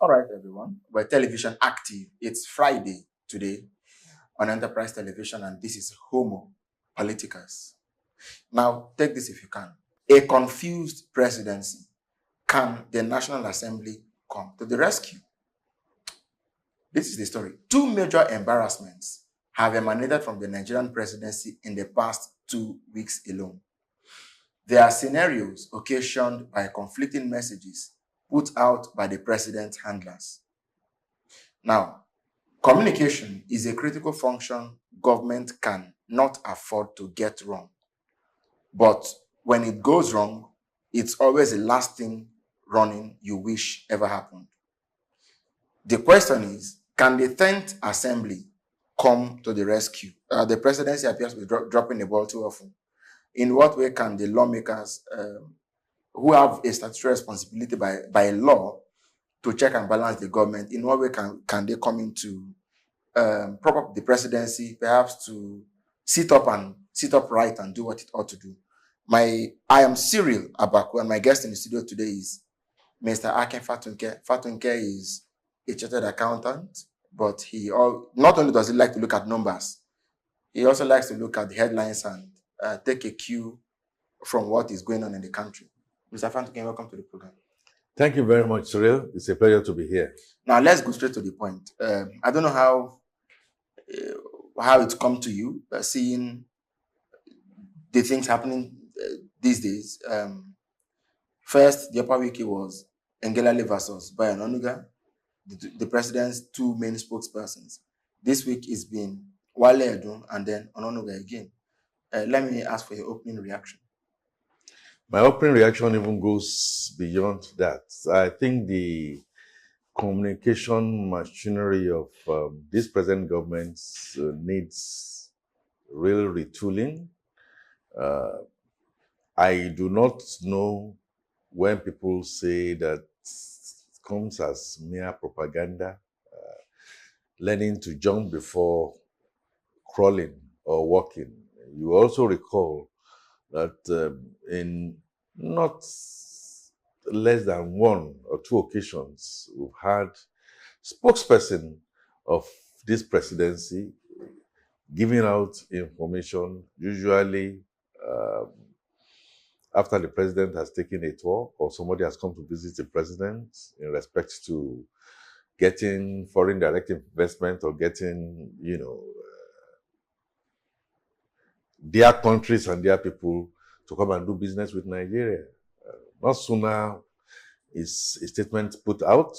All right, everyone. We're television active. It's Friday today on Enterprise Television, and this is Homo Politicus. Now, take this if you can. A confused presidency. Can the National Assembly come to the rescue? This is the story. Two major embarrassments have emanated from the Nigerian presidency in the past 2 weeks alone. There are scenarios occasioned by conflicting messages put out by the president's handlers. Now, communication is a critical function government can not afford to get wrong. But when it goes wrong, it's always the last thing running you wish ever happened. The question is, can the 10th Assembly come to the rescue? The presidency appears to be dropping the ball too often. In what way can the lawmakers who have a statutory responsibility by law to check and balance the government, in what way can they come into prop up the presidency, perhaps to sit up right and do what it ought to do? I am Cyril Abaku, and my guest in the studio today is Mr. Akin Fatunke. Fatunke is a chartered accountant, but not only does he like to look at numbers, he also likes to look at the headlines and take a cue from what is going on in the country. Mr. Fatunke, welcome to the program. Thank you very much, Cyril. It's a pleasure to be here. Now, let's go straight to the point. I don't know how it's come to you, seeing the things happening these days. First, the upper wiki was Ngelale versus Bayan Onuga, the president's two main spokespersons. This week it's been Wale Edun and then Ononuga again. Let me ask for your opening reaction. My opening reaction even goes beyond that. I think the communication machinery of this present government needs real retooling. I do not know when people say that it comes as mere propaganda, learning to jump before crawling or walking. You also recall that in not less than 1 or 2 occasions, we've had spokesperson of this presidency giving out information, usually after the president has taken a tour or somebody has come to visit the president in respect to getting foreign direct investment or getting, their countries and their people to come and do business with Nigeria. Not sooner is a statement put out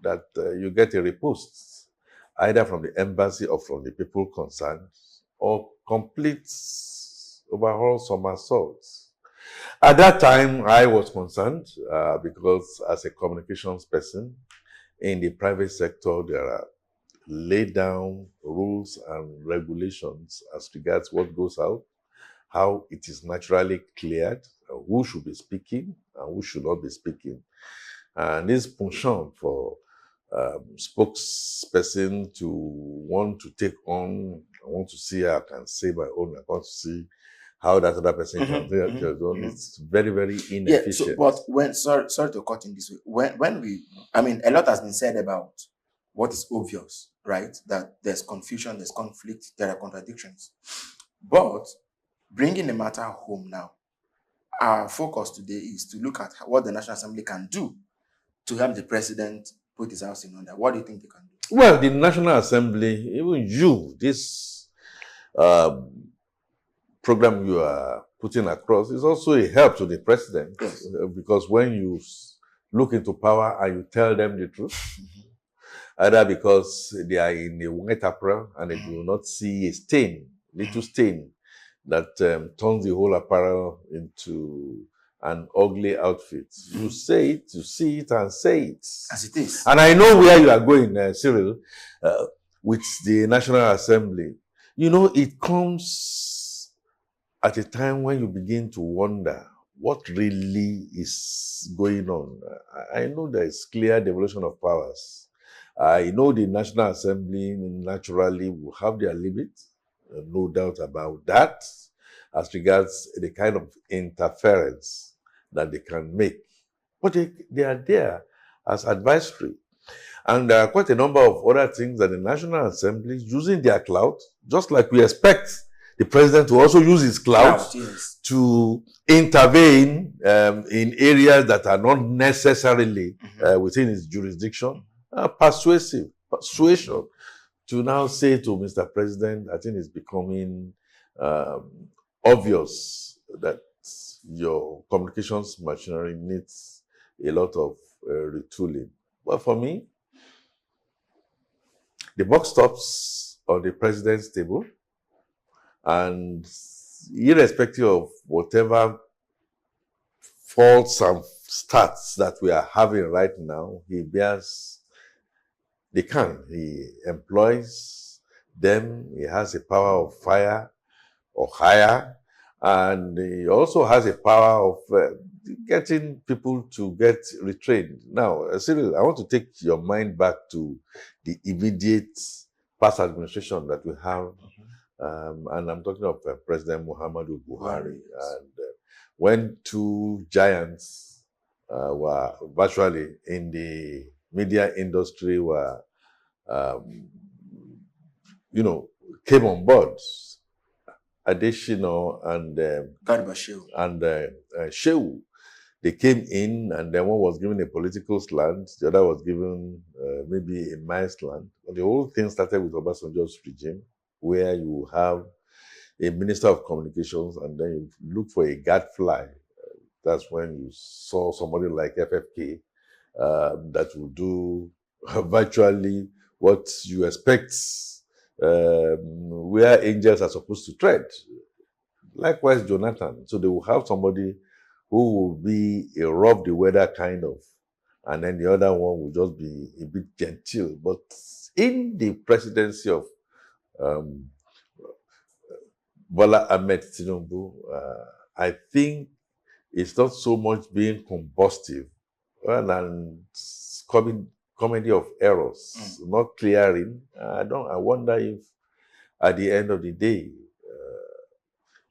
that you get a repost, either from the embassy or from the people concerned, or complete overall somersaults. At that time, I was concerned because as a communications person in the private sector, there are laid down rules and regulations as regards what goes out, how it is naturally cleared, who should be speaking and who should not be speaking. And this penchant for spokesperson to want to take on, I want to see how I can say my own, I want to see how that other person can do it. It's very, very inefficient. Yeah, but sorry to cut in this way. A lot has been said about what is obvious, right? That there's confusion, there's conflict, there are contradictions. But bringing the matter home now, our focus today is to look at what the National Assembly can do to help the president put his house in order. What do you think they can do? Well, the National Assembly, even you, this program you are putting across is also a help to the president. Yes. Because when you look into power and you tell them the truth, either because they are in a white apparel and they do not see a little stain that turns the whole apparel into an ugly outfit. You say it, you see it, and say it. As it is. And I know where you are going, Cyril, with the National Assembly. It comes at a time when you begin to wonder what really is going on. I know there is clear devolution of powers. I know the National Assembly naturally will have their limits, no doubt about that, as regards the kind of interference that they can make. But they are there as advisory. And there are quite a number of other things that the National Assembly, using their clout, just like we expect the president to also use his clout yes, to intervene in areas that are not necessarily within his jurisdiction, persuasion to now say to Mr. President, I think it's becoming obvious that your communications machinery needs a lot of retooling. But for me, the buck stops on the president's table, and irrespective of whatever faults and starts that we are having right now, he bears the can. He employs them. He has a power of fire or hire, and he also has a power of getting people to get retrained. Now, Cyril, I want to take your mind back to the immediate past administration that we have, and I'm talking of President Muhammadu Buhari. Yes. And when two giants were virtually in the media industry were, came on board, Adeshino and Shehu. They came in, and then one was given a political slant, the other was given maybe a mild slant. But the whole thing started with Obasanjo's regime, where you have a minister of communications, and then you look for a gadfly. That's when you saw somebody like FFK that will do virtually what you expect where angels are supposed to tread. Likewise, Jonathan. So they will have somebody who will be a rough the weather kind of, and then the other one will just be a bit genteel. But in the presidency of Bola Ahmed Tinubu, I think it's not so much being combustive than comedy of errors, not clearing. I wonder if at the end of the day,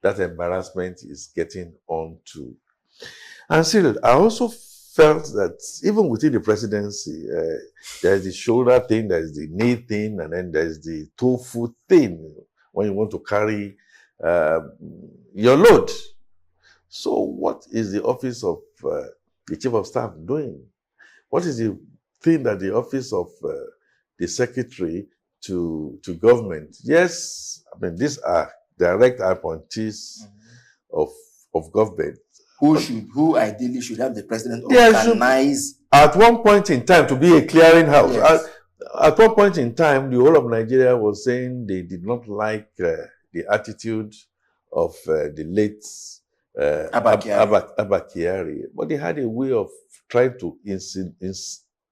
that embarrassment is getting on to. And Cyril, I also felt that even within the presidency, there's the shoulder thing, there's the knee thing, and then there's the toe-foot thing when you want to carry your load. So what is the office of the chief of staff doing? What is the thing that the office of the secretary to government? Yes, I mean, these are direct appointees of government. Who ideally should have the president organize at one point in time to be a clearinghouse. Yes. At one point in time, the whole of Nigeria was saying they did not like the attitude of the late Abba Kyari, but they had a way of trying to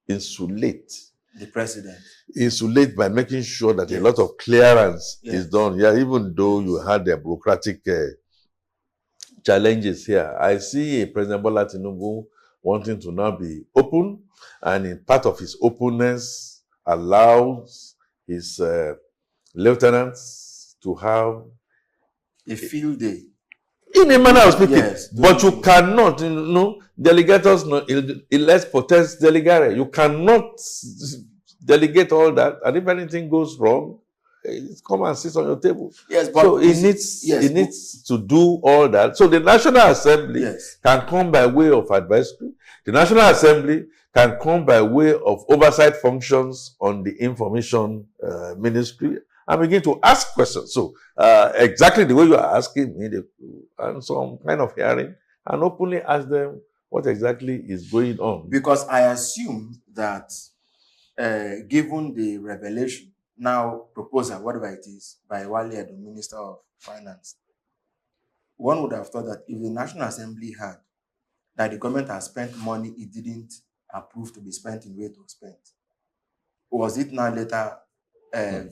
insulate the president. Insulate by making sure that a lot of clearance is done. Yeah, even though you had the bureaucratic challenges here. I see President Bola Tinubu wanting to now be open, and in part of his openness allows his lieutenants to have a field day. In a manner of speaking, but you cannot, delegators, let's protest delegare. You cannot delegate all that, and if anything goes wrong, come and sit on your table. Yes, but so it needs to do all that. So the National Assembly can come by way of advisory. The National Assembly can come by way of oversight functions on the information ministry and begin to ask questions. So exactly the way you are asking me, and some kind of hearing, and openly ask them what exactly is going on. Because I assume that given the revelation, now proposal, whatever it is, by Wale, the Minister of Finance, one would have thought that if the National Assembly had, that the government has spent money it didn't approve to be spent in the way it was spent, was it now later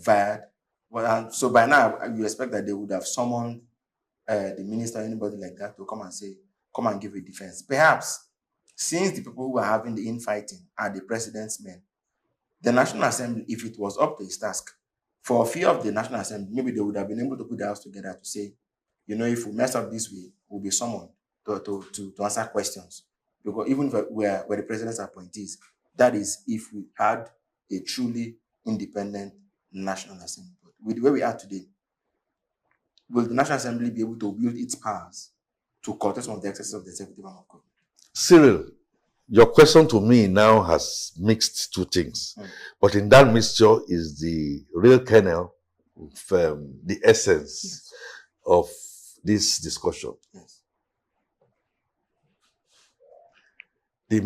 fired? Well, so by now, you expect that they would have summoned the minister or anybody like that to come and say, come and give a defense. Perhaps, since the people who are having the infighting are the president's men, the National Assembly, if it was up to its task, for fear of the National Assembly, maybe they would have been able to put the house together to say, if we mess up this way, we'll be summoned to answer questions. Because even where the president's appointees, That is, if we had a truly independent National Assembly. With where we are today, will the National Assembly be able to wield its powers to curtail some of the excesses of the executive arm of government? Cyril, your question to me now has mixed two things. But in that mixture is the real kernel of the essence of this discussion. The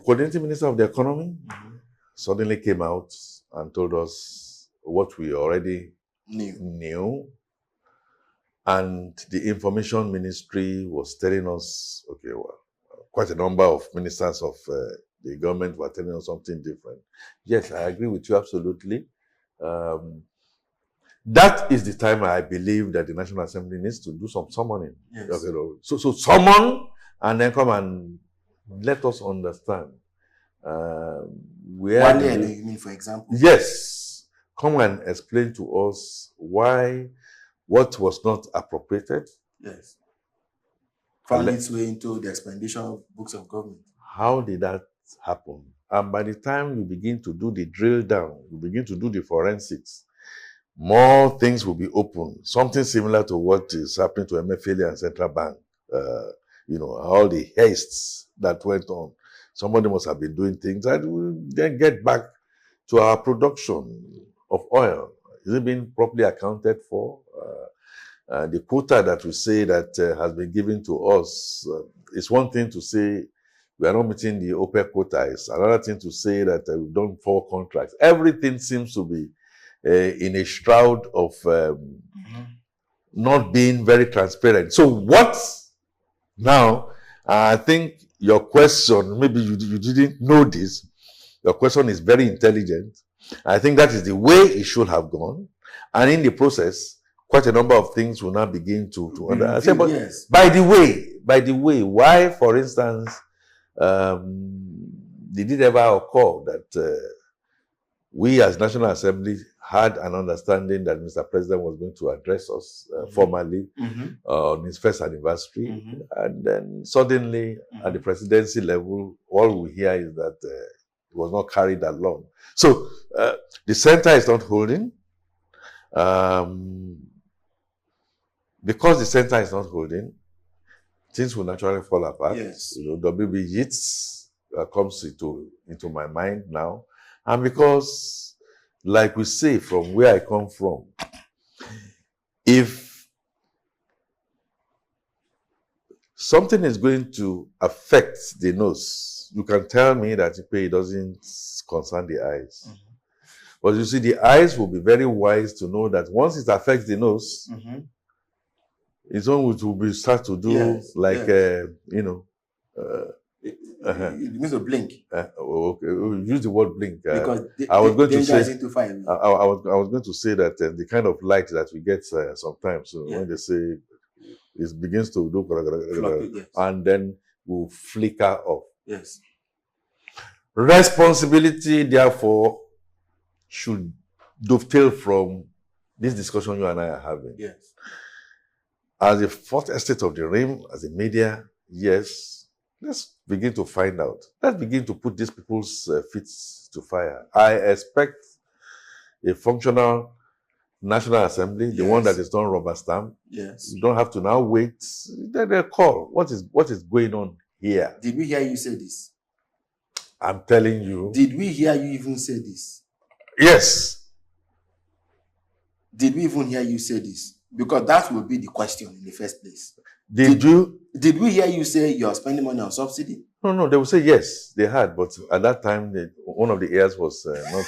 coordinating minister of the economy suddenly came out and told us what we already knew. And the information ministry was telling us, okay, well, quite a number of ministers of the government were telling us something different. Yes, I agree with you absolutely. That is the time I believe that the National Assembly needs to do some summoning. Yes. Okay, so summon and then come and let us understand. Wale, you mean, for example? Yes. Come and explain to us why what was not appropriated. Yes. Found its way into the expenditure of books of government. How did that happen? And by the time you begin to do the drill down, you begin to do the forensics, more things will be open. Something similar to what is happening to MFLA and Central Bank. All the hastes that went on. Somebody must have been doing things that will then get back to our production of oil. Is it being properly accounted for? The quota that we say that has been given to us, it's one thing to say we are not meeting the OPEC quota. It's another thing to say that we've done 4 contracts. Everything seems to be in a shroud of not being very transparent. So what now? I think your question, maybe you didn't know this, your question is very intelligent. I think that is the way it should have gone. And in the process, quite a number of things will now begin to understand. But yes. By the way, why, for instance, did it ever occur that we as National Assembly had an understanding that Mr. President was going to address us formally on his first anniversary. And then suddenly at the presidency level, all we hear is that it was not carried along. So the center is not holding. Because the center is not holding, things will naturally fall apart. Yes. WB Yates comes into my mind now. And because, like we say, from where I come from, if something is going to affect the nose, you can tell me that it doesn't concern the eyes. But you see, the eyes will be very wise to know that once it affects the nose, it's on which will be start to do It means to blink. Okay, use the word blink. Because I was going to say I was going to say that the kind of light that we get sometimes when they say it begins to do and then will flicker off. Yes. Responsibility, therefore, should dovetail from this discussion you and I are having. Yes. As a fourth estate of the realm, as a media, yes, let's begin to find out. Let's begin to put these people's feet to fire. I expect a functional National Assembly, the one that is not rubber stamp. Yes. You don't have to now wait. They call. What is going on here? Did we hear you say this? I'm telling you. Did we hear you even say this? Yes. Did we even hear you say this? Because that will be the question in the first place. Did we hear you say you're spending money on subsidy? No, they will say yes, they had, but at that time, one of the ears was not.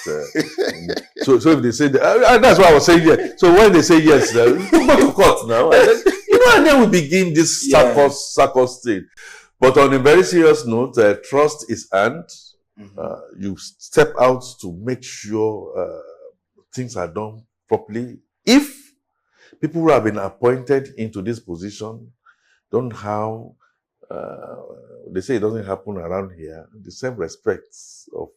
So if they say, that's why I was saying yes. So when they say yes, go to court now. And then we begin this circus thing. But on a very serious note, trust is earned. You step out to make sure things are done properly. If people who have been appointed into this position don't have, they say it doesn't happen around here, the same respect of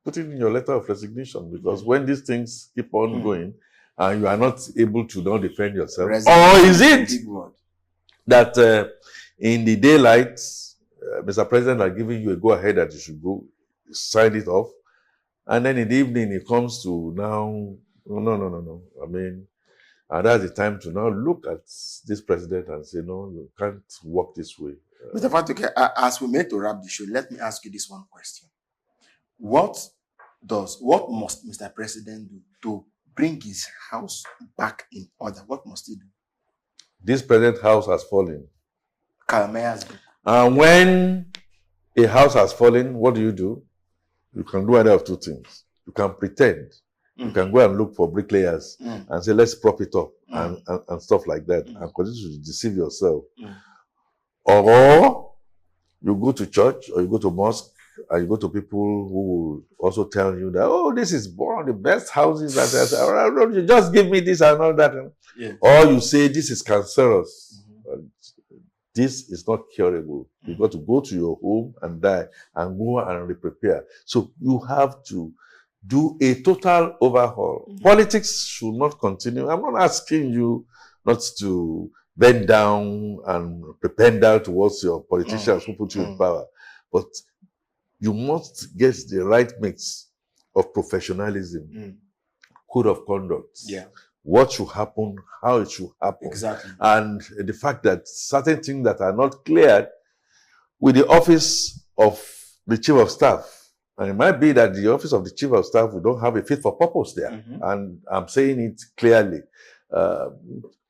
putting in your letter of resignation, because when these things keep on going and you are not able to now defend yourself, or is it that in the daylight, Mr. President are giving you a go-ahead that you should go, signed it off. And then in the evening, it comes to now, no. I mean, and that's the time to now look at this president and say, no, you can't work this way. Mr. Fatuke, as we made to wrap the show, let me ask you this one question. What must Mr. President do to bring his house back in order? What must he do? This present house has fallen. And when a house has fallen, what do? You can do either of two things. You can pretend. You can go and look for bricklayers and say, let's prop it up and stuff like that and continue to deceive yourself. Or you go to church or you go to mosque and you go to people who will also tell you that, oh, this is one of the best houses. You just give me this and all that. Yeah. Or you say, this is cancerous. This is not curable. You've got to go to your home and die and go and re-prepare. So you have to do a total overhaul. Politics should not continue. I'm not asking you not to bend down and pretend down towards your politicians who put you in power. But you must get the right mix of professionalism, code of conduct, what should happen, how it should happen. Exactly. And the fact that certain things that are not cleared with the office of the chief of staff. And it might be that the office of the chief of staff, we don't have a fit for purpose there. And I'm saying it clearly.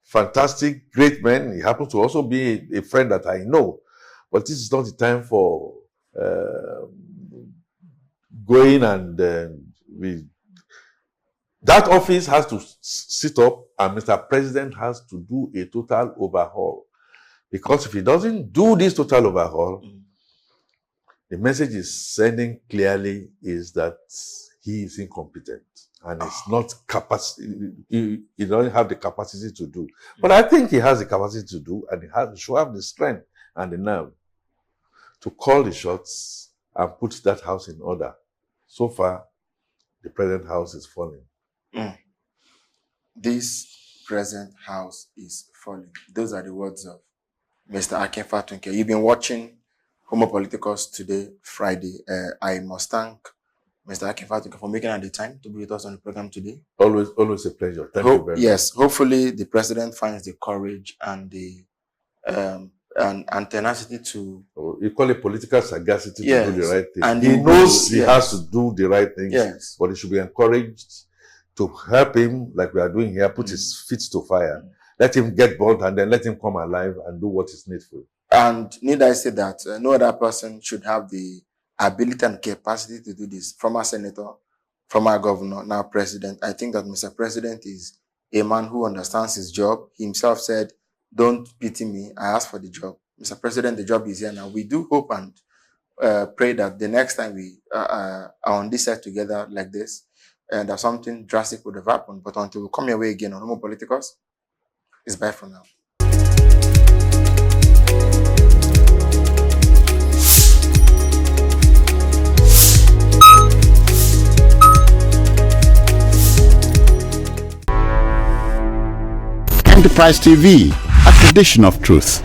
Fantastic, great man. He happens to also be a friend that I know. But this is not the time for going and that office has to sit up and Mr. President has to do a total overhaul. Because if he doesn't do this total overhaul, the message he's sending clearly is that he is incompetent and it's not capacity. He doesn't have the capacity to do. But I think he has the capacity to do, and he should have the strength and the nerve to call the shots and put that house in order. So far, the present house is falling. This present house is falling. Those are the words of Mr. Akin Fatunke. You've been watching Homo Politicus today, Friday. I must thank Mr. Akin Fatunke for making the time to be with us on the program today. Always a pleasure. Thank you very much. Yes, hopefully the president finds the courage and the and tenacity to... You call it political sagacity to do the right thing. And he knows he has to do the right things, but he should be encouraged to help him, like we are doing here, put his feet to fire. Let him get burnt and then let him come alive and do what is needful. And need I say that no other person should have the ability and capacity to do this. Former senator, former governor, now president. I think that Mr. President is a man who understands his job. He himself said, don't pity me, I asked for the job. Mr. President, the job is here now. We do hope and pray that the next time we are on this side together like this, and that something drastic would have happened. But until we come your way again on Homo Politicus, it's bye for now. Enterprise TV, a tradition of truth.